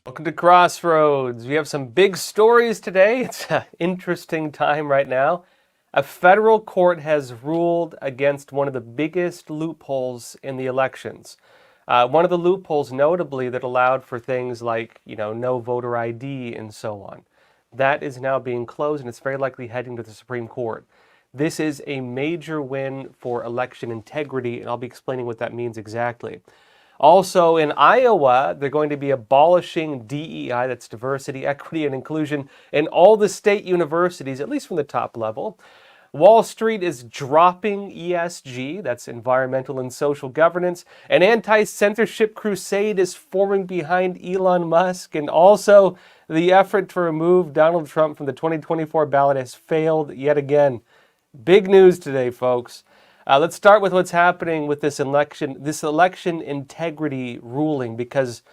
Welcome to Crossroads. We have some big stories today. It's an interesting time right now. A federal court has ruled against one of the biggest loopholes in the elections. One of the loopholes, notably, that allowed for things like, no voter ID and so on. That is now being closed, and it's very likely heading to the Supreme Court. This is a major win for election integrity, and I'll be explaining what that means exactly. Also in Iowa, they're going to be abolishing DEI, that's diversity, equity, and inclusion, in all the state universities, at least from the top level. Wall Street is dropping ESG, that's environmental and social governance. An anti-censorship crusade is forming behind Elon Musk, and also the effort to remove Donald Trump from the 2024 ballot has failed yet again. Big news today, folks. Let's start with what's happening with this election integrity ruling, because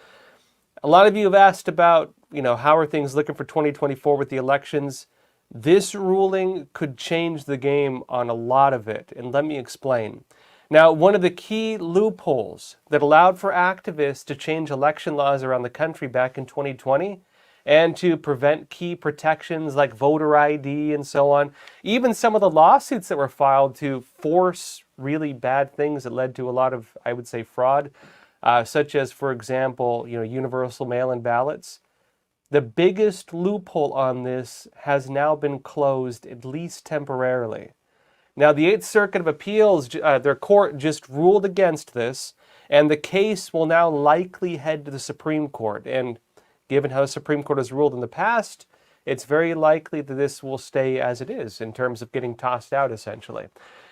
a lot of you have asked about, how are things looking for 2024 with the elections. This ruling could change the game on a lot of it, and let me explain. Now, one of the key loopholes that allowed for activists to change election laws around the country back in 2020 and to prevent key protections like voter ID and so on, even some of the lawsuits that were filed to force really bad things that led to a lot of, I would say, fraud, such as, for example, universal mail-in ballots. The biggest loophole on this has now been closed, at least temporarily. Now, the Eighth Circuit of Appeals, their court just ruled against this, and the case will now likely head to the Supreme Court. And given how the Supreme Court has ruled in the past, it's very likely that this will stay as it is in terms of getting tossed out, essentially.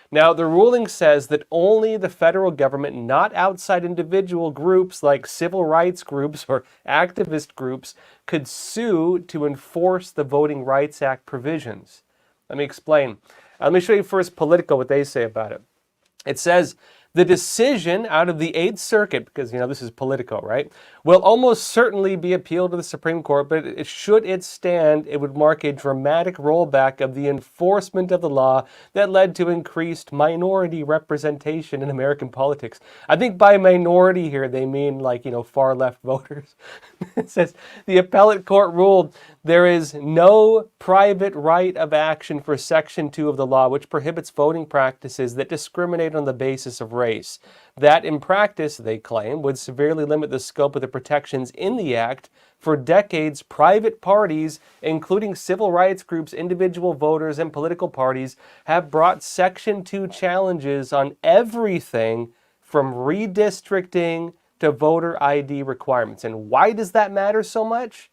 Now, the ruling says that only the federal government, not outside individual groups like civil rights groups or activist groups, could sue to enforce the Voting Rights Act provisions. Let me explain. Let me show you first Politico, what they say about it. It says, the decision out of the Eighth Circuit, because, this is Politico, right, will almost certainly be appealed to the Supreme Court, but should it stand, it would mark a dramatic rollback of the enforcement of the law that led to increased minority representation in American politics. I think by minority here, they mean far left voters. It says, the appellate court ruled there is no private right of action for Section 2 of the law, which prohibits voting practices that discriminate on the basis of race. That, in practice, they claim, would severely limit the scope of the protections in the Act. For decades, private parties, including civil rights groups, individual voters, and political parties, have brought Section 2 challenges on everything from redistricting to voter ID requirements. And why does that matter so much?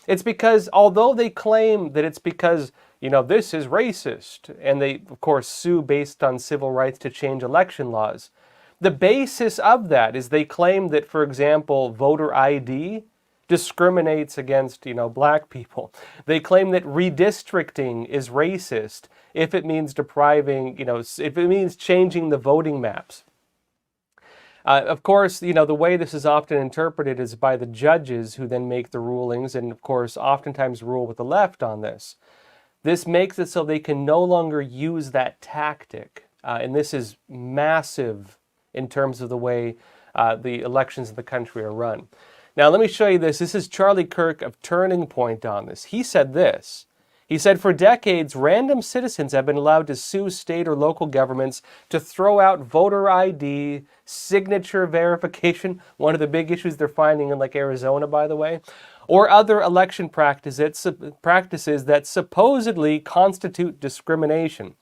It's because although they claim that it's because, this is racist, and they, of course, sue based on civil rights to change election laws, the basis of that is they claim that, for example, voter ID discriminates against, black people. They claim that redistricting is racist if it means depriving, if it means changing the voting maps. Of course, the way this is often interpreted is by the judges who then make the rulings and, of course, oftentimes rule with the left on this. This makes it so they can no longer use that tactic. And this is massive in terms of the way the elections in the country are run. Now, let me show you this. This is Charlie Kirk of Turning Point on this. He said this. He said, for decades, random citizens have been allowed to sue state or local governments to throw out voter ID, signature verification, one of the big issues they're finding in Arizona, by the way, or other election practices that supposedly constitute discrimination.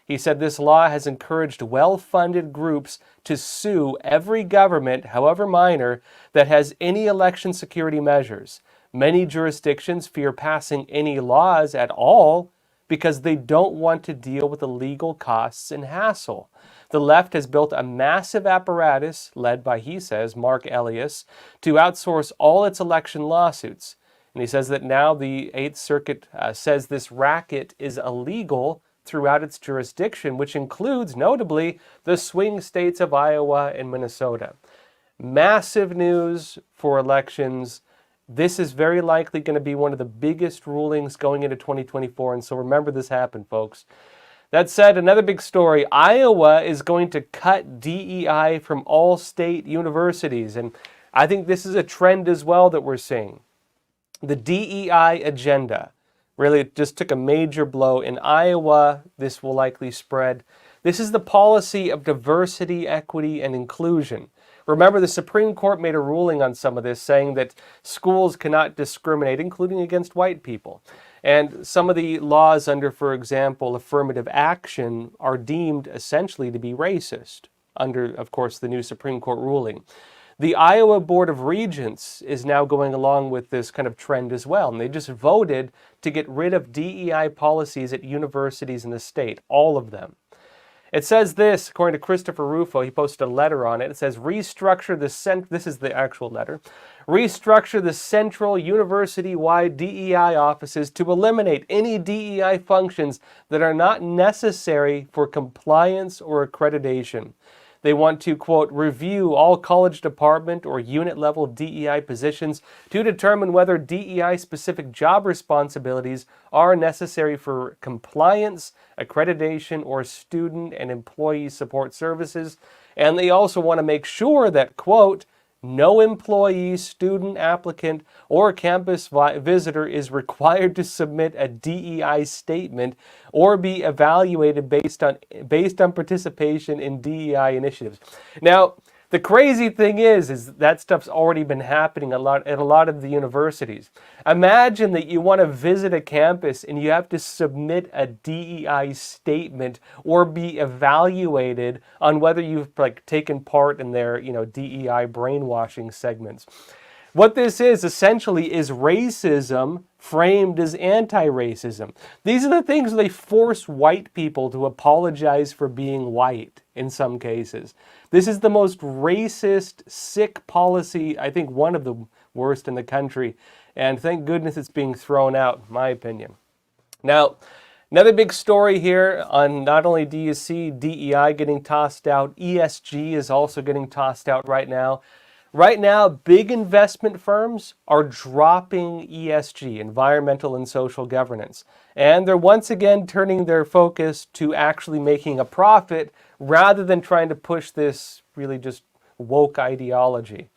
He said this law has encouraged well-funded groups to sue every government, however minor, that has any election security measures. Many jurisdictions fear passing any laws at all because they don't want to deal with the legal costs and hassle. The left has built a massive apparatus, led by, he says, Mark Elias, to outsource all its election lawsuits. And he says that now the Eighth Circuit says this racket is illegal throughout its jurisdiction, which includes, notably, the swing states of Iowa and Minnesota. Massive news for elections. This is very likely going to be one of the biggest rulings going into 2024, and so remember this happened, folks. That said, another big story, Iowa is going to cut DEI from all state universities, and I think this is a trend as well that we're seeing. The DEI agenda really just took a major blow. In Iowa, this will likely spread. This is the policy of diversity, equity, and inclusion. Remember, the Supreme Court made a ruling on some of this, saying that schools cannot discriminate, including against white people. And some of the laws under, for example, affirmative action are deemed essentially to be racist under, of course, the new Supreme Court ruling. The Iowa Board of Regents is now going along with this kind of trend as well. And they just voted to get rid of DEI policies at universities in the state, all of them. It says this, according to Christopher Rufo, he posted a letter on it. It says, this is the actual letter, restructure the central university-wide DEI offices to eliminate any DEI functions that are not necessary for compliance or accreditation. They want to, quote, review all college department or unit level DEI positions to determine whether DEI-specific job responsibilities are necessary for compliance, accreditation, or student and employee support services. And they also want to make sure that, quote, no employee, student, applicant, or campus visitor is required to submit a DEI statement or be evaluated based on participation in DEI initiatives. Now, the crazy thing is that stuff's already been happening at a lot of the universities. Imagine that you want to visit a campus and you have to submit a DEI statement or be evaluated on whether you've taken part in their, DEI brainwashing segments. What this is essentially is racism framed as anti-racism. These are the things where they force white people to apologize for being white in some cases. This is the most racist, sick policy, I think one of the worst in the country. And thank goodness it's being thrown out, in my opinion. Now, another big story here on not only do you see DEI getting tossed out, ESG is also getting tossed out right now. Right now, big investment firms are dropping ESG, environmental and social governance. And they're once again turning their focus to actually making a profit rather than trying to push this really just woke ideology.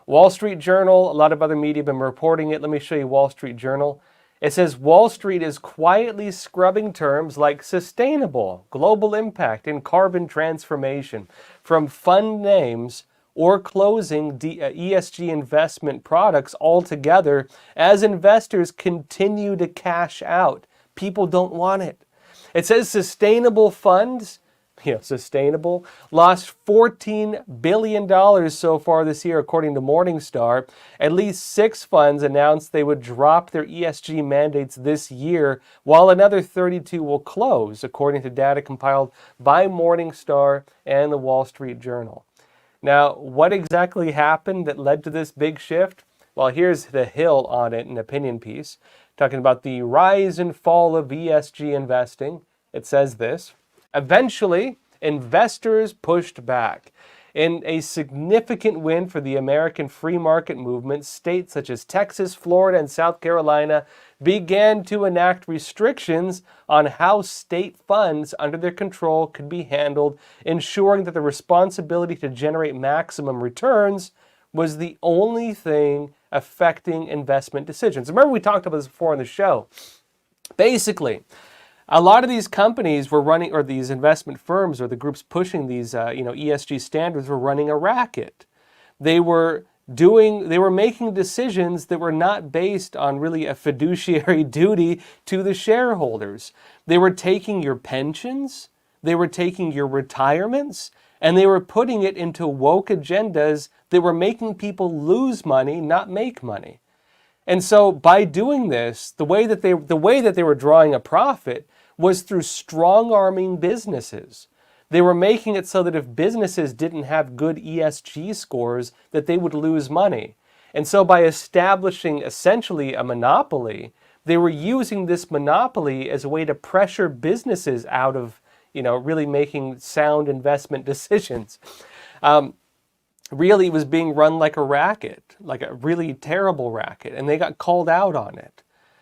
Wall Street Journal, a lot of other media have been reporting it. Let me show you Wall Street Journal. It says Wall Street is quietly scrubbing terms like sustainable, global impact, and carbon transformation from fund names or closing ESG investment products altogether as investors continue to cash out. People don't want it. It says sustainable funds, sustainable, lost $14 billion so far this year, according to Morningstar. At least 6 funds announced they would drop their ESG mandates this year, while another 32 will close, according to data compiled by Morningstar and the Wall Street Journal. Now, what exactly happened that led to this big shift? Well, here's The Hill on it, an opinion piece, talking about the rise and fall of ESG investing. It says this: eventually, investors pushed back. In a significant win for the American free market movement, states such as Texas, Florida, and South Carolina began to enact restrictions on how state funds under their control could be handled, ensuring that the responsibility to generate maximum returns was the only thing affecting investment decisions. Remember, we talked about this before on the show. Basically, a lot of these companies were running, or these investment firms or the groups pushing these ESG standards were running a racket. They were making decisions that were not based on really a fiduciary duty to the shareholders. They were taking your pensions, they were taking your retirements, and they were putting it into woke agendas that were making people lose money, not make money. And so by doing this, the way that they were drawing a profit was through strong-arming businesses. They were making it so that if businesses didn't have good ESG scores, that they would lose money. And so by establishing essentially a monopoly, they were using this monopoly as a way to pressure businesses out of, really making sound investment decisions. Really, it was being run like a racket, like a really terrible racket, and they got called out on it.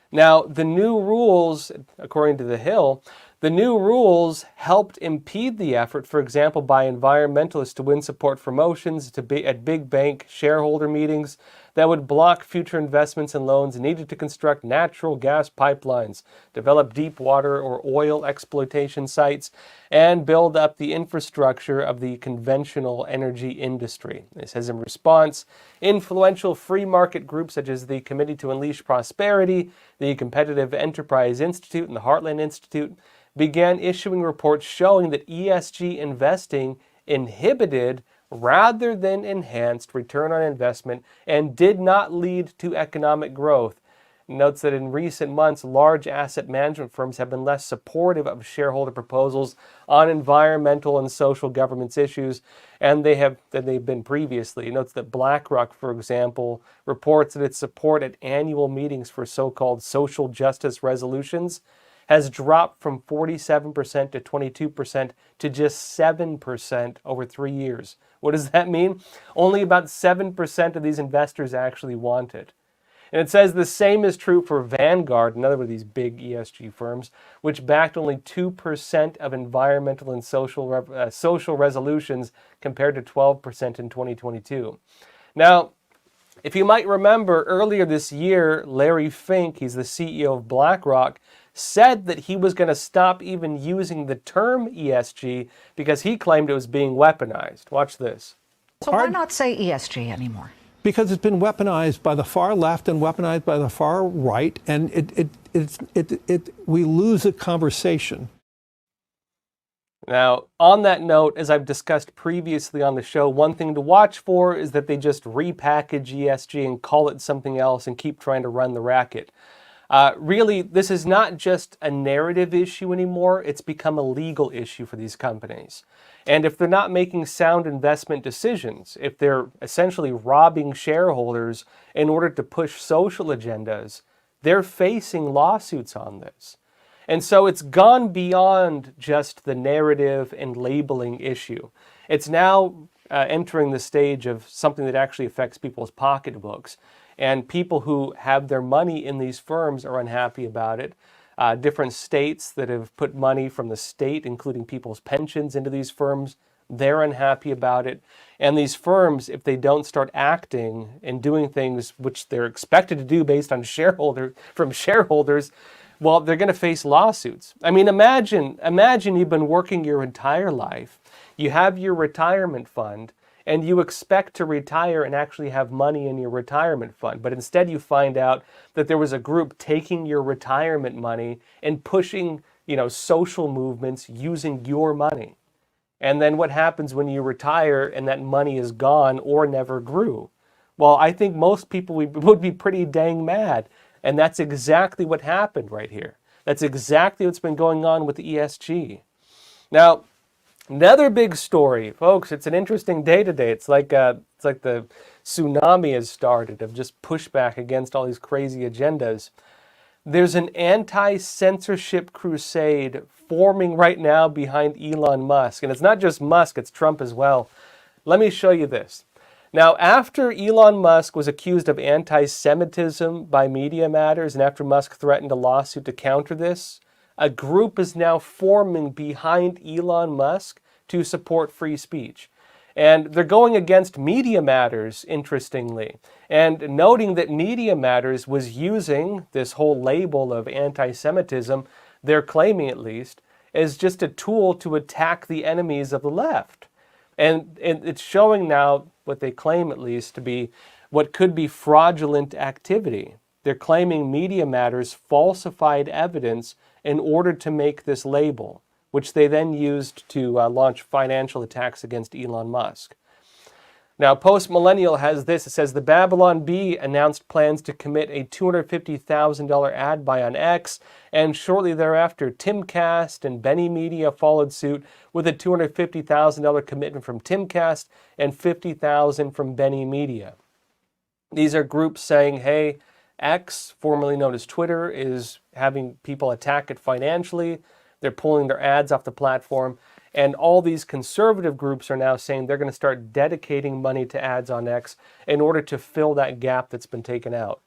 Now, the new rules, according to The Hill, the new rules helped impede the effort, for example, by environmentalists to win support for motions at big bank shareholder meetings. that would block future investments and loans needed to construct natural gas pipelines, develop deep water or oil exploitation sites, and build up the infrastructure of the conventional energy industry. It says in response, influential free market groups such as the Committee to Unleash Prosperity, the Competitive Enterprise Institute, and the Heartland Institute began issuing reports showing that ESG investing inhibited rather than enhanced return on investment and did not lead to economic growth. Notes that in recent months, large asset management firms have been less supportive of shareholder proposals on environmental and social governance issues than they've been previously. It notes that BlackRock, for example, reports that its support at annual meetings for so-called social justice resolutions has dropped from 47% to 22% to just 7% over 3 years. What does that mean? Only about 7% of these investors actually want it. And it says the same is true for Vanguard, another one of these big ESG firms, which backed only 2% of environmental and social resolutions compared to 12% in 2022. Now, if you might remember, earlier this year, Larry Fink, he's the CEO of BlackRock, said that he was going to stop even using the term ESG because he claimed it was being weaponized. Watch this. So why not say ESG anymore? Because it's been weaponized by the far left and weaponized by the far right, and we lose a conversation. Now, on that note, as I've discussed previously on the show, one thing to watch for is that they just repackage ESG and call it something else and keep trying to run the racket. Really, this is not just a narrative issue anymore. It's become a legal issue for these companies. And if they're not making sound investment decisions, if they're essentially robbing shareholders in order to push social agendas, they're facing lawsuits on this. And so it's gone beyond just the narrative and labeling issue. It's now entering the stage of something that actually affects people's pocketbooks. And people who have their money in these firms are unhappy about it. Different states that have put money from the state, including people's pensions, into these firms, they're unhappy about it. And these firms, if they don't start acting and doing things which they're expected to do based on shareholders, well, they're going to face lawsuits. I mean, imagine you've been working your entire life, you have your retirement fund, and you expect to retire and actually have money in your retirement fund. But instead you find out that there was a group taking your retirement money and pushing, social movements using your money. And then what happens when you retire and that money is gone or never grew? Well, I think most people would be pretty dang mad. And that's exactly what happened right here. That's exactly what's been going on with the ESG. Now, another big story, folks, it's an interesting day today. It's like the tsunami has started of just pushback against all these crazy agendas. There's an anti-censorship crusade forming right now behind Elon Musk. And it's not just Musk, it's Trump as well. Let me show you this. Now, after Elon Musk was accused of anti-Semitism by Media Matters, and after Musk threatened a lawsuit to counter this, a group is now forming behind Elon Musk to support free speech. And they're going against Media Matters, interestingly, and noting that Media Matters was using this whole label of anti-Semitism, they're claiming at least, as just a tool to attack the enemies of the left. And it's showing now what they claim at least to be what could be fraudulent activity. They're claiming Media Matters falsified evidence in order to make this label, which they then used to launch financial attacks against Elon Musk. Now, Post Millennial has this. It says, the Babylon Bee announced plans to commit a $250,000 ad buy on X, and shortly thereafter, Timcast and Benny Media followed suit with a $250,000 commitment from Timcast and $50,000 from Benny Media. These are groups saying, hey, X, formerly known as Twitter, is having people attack it financially. They're pulling their ads off the platform. And all these conservative groups are now saying they're going to start dedicating money to ads on X in order to fill that gap that's been taken out.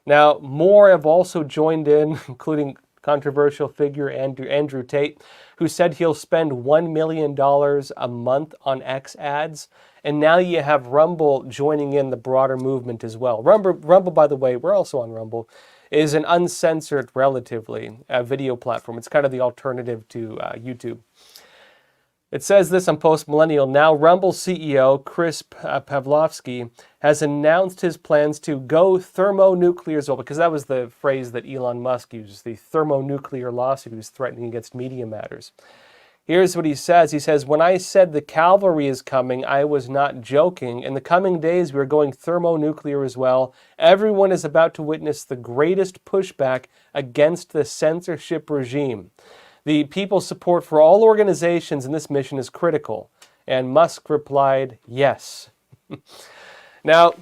Now, more have also joined in, including controversial figure Andrew Tate, who said he'll spend $1 million a month on X ads. And now you have Rumble joining in the broader movement as well. Rumble, by the way, we're also on Rumble, is an uncensored, relatively, video platform. It's kind of the alternative to YouTube. It says this on Post Millennial. Now, Rumble CEO Chris Pavlovski has announced his plans to go thermonuclear as well, because that was the phrase that Elon Musk used, the thermonuclear lawsuit he was threatening against Media Matters. Here's what he says. He says, "When I said the cavalry is coming, I was not joking. In the coming days, we are going thermonuclear as well. Everyone is about to witness the greatest pushback against the censorship regime. The people's support for all organizations in this mission is critical." And Musk replied, "Yes." Now,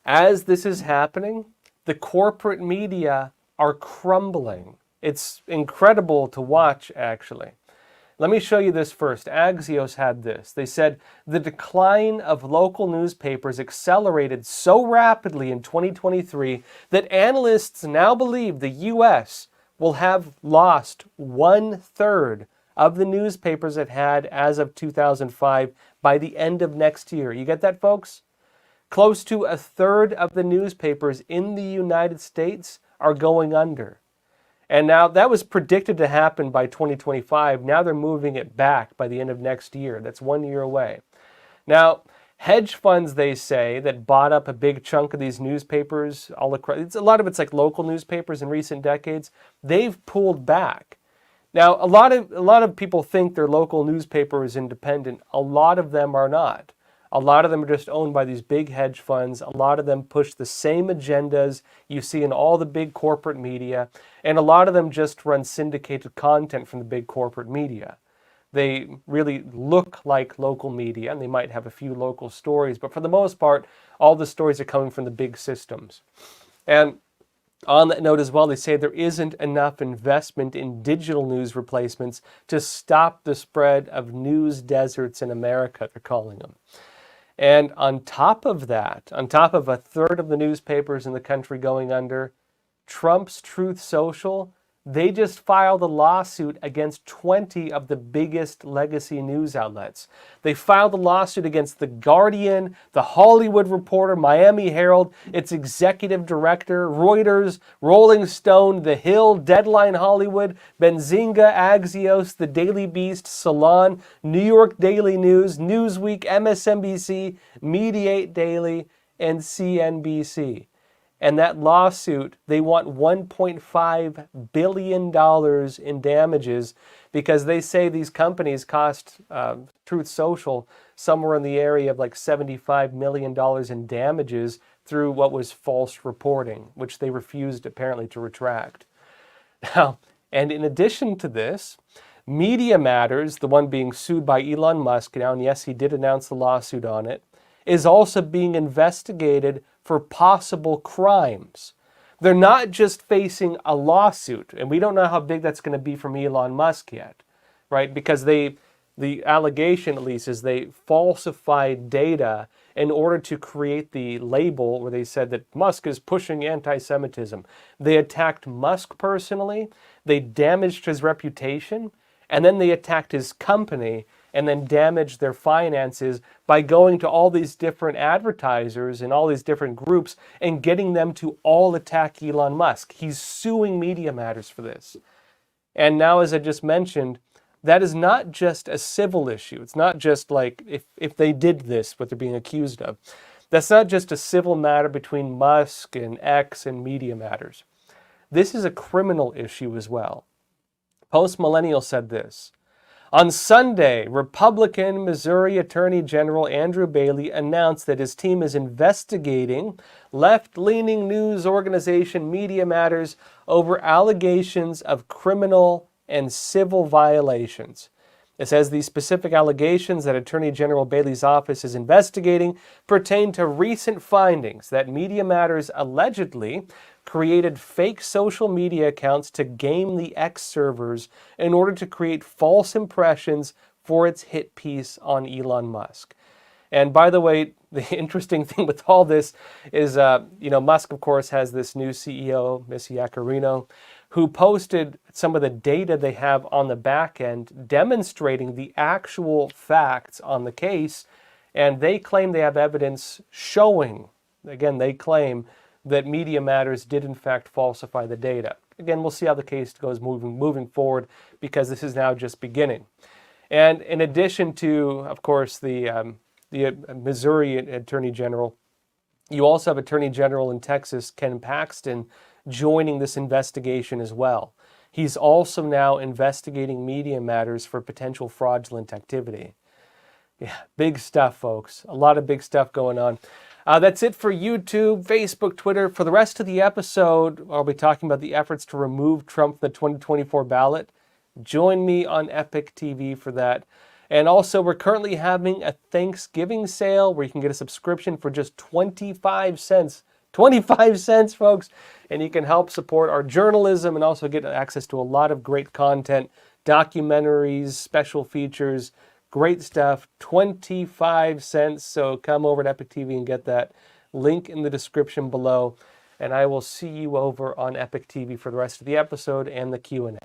as this is happening, the corporate media are crumbling. It's incredible to watch, actually. Let me show you this first. Axios had this. They said the decline of local newspapers accelerated so rapidly in 2023 that analysts now believe the U.S. will have lost 1/3 of the newspapers it had as of 2005 by the end of next year. You get that, folks? Close to 1/3 of the newspapers in the United States are going under. And now that was predicted to happen by 2025. Now they're moving it back by the end of next year. That's 1 year away. Now, hedge funds, they say, that bought up a big chunk of these newspapers all across, a lot of it's like local newspapers in recent decades, they've pulled back. Now, a lot of people think their local newspaper is independent. A lot of them are not. A lot of them are just owned by these big hedge funds. A lot of them push the same agendas you see in all the big corporate media. And a lot of them just run syndicated content from the big corporate media. They really look like local media, and they might have a few local stories. But for the most part, all the stories are coming from the big systems. And on that note as well, they say there isn't enough investment in digital news replacements to stop the spread of news deserts in America, they're calling them. And on top of that, on top of 1/3 of the newspapers in the country going under, Trump's Truth Social, they just filed a lawsuit against 20 of the biggest legacy news outlets. They filed a lawsuit against The Guardian, The Hollywood Reporter, Miami Herald, its executive director, Reuters, Rolling Stone, The Hill, Deadline Hollywood, Benzinga, Axios, The Daily Beast, Salon, New York Daily News, Newsweek, MSNBC, Mediate Daily, and CNBC. And that lawsuit, they want $1.5 billion in damages because they say these companies cost Truth Social somewhere in the area of like $75 million in damages through what was false reporting, which they refused apparently to retract. Now, and in addition to this, Media Matters, the one being sued by Elon Musk now, and yes, he did announce the lawsuit on it, is also being investigated for possible crimes. They're not just facing a lawsuit, and we don't know how big that's going to be from Elon Musk yet, right? Because the allegation, at least, is they falsified data in order to create the label where they said that Musk is pushing anti-Semitism. They attacked Musk personally, they damaged his reputation, and then they attacked his company and then damaged their finances by going to all these different advertisers and all these different groups and getting them to all attack Elon Musk. He's suing Media Matters for this. And now, as I just mentioned, that is not just a civil issue. It's not just like if they did this, what they're being accused of. That's not just a civil matter between Musk and X and Media Matters. This is a criminal issue as well. Post Millennial said this. On Sunday, Republican Missouri Attorney General Andrew Bailey announced that his team is investigating left-leaning news organization Media Matters over allegations of criminal and civil violations. It says the specific allegations that Attorney General Bailey's office is investigating pertain to recent findings that Media Matters allegedly created fake social media accounts to game the X servers in order to create false impressions for its hit piece on Elon Musk. And by the way, the interesting thing with all this is, Musk, of course, has this new CEO, Miss Yaccarino, who posted some of the data they have on the back end demonstrating the actual facts on the case. And they claim they have evidence showing, again, they claim that Media Matters did in fact falsify the data. Again, we'll see how the case goes moving forward, because this is now just beginning. And in addition to, of course, the Missouri Attorney General, you also have Attorney General in Texas, Ken Paxton, joining this investigation as well. He's also now investigating Media Matters for potential fraudulent activity. Yeah, big stuff, folks. A lot of big stuff going on. That's it for YouTube, Facebook, Twitter. For the rest of the episode, I'll be talking about the efforts to remove Trump from the 2024 ballot. Join me on Epic TV for that. And also, we're currently having a Thanksgiving sale where you can get a subscription for just 25 cents. 25 cents, folks. And you can help support our journalism and also get access to a lot of great content, documentaries, special features, great stuff. 25 cents. So come over to Epic TV and get that. Link in the description below. And I will see you over on Epic TV for the rest of the episode and the Q&A.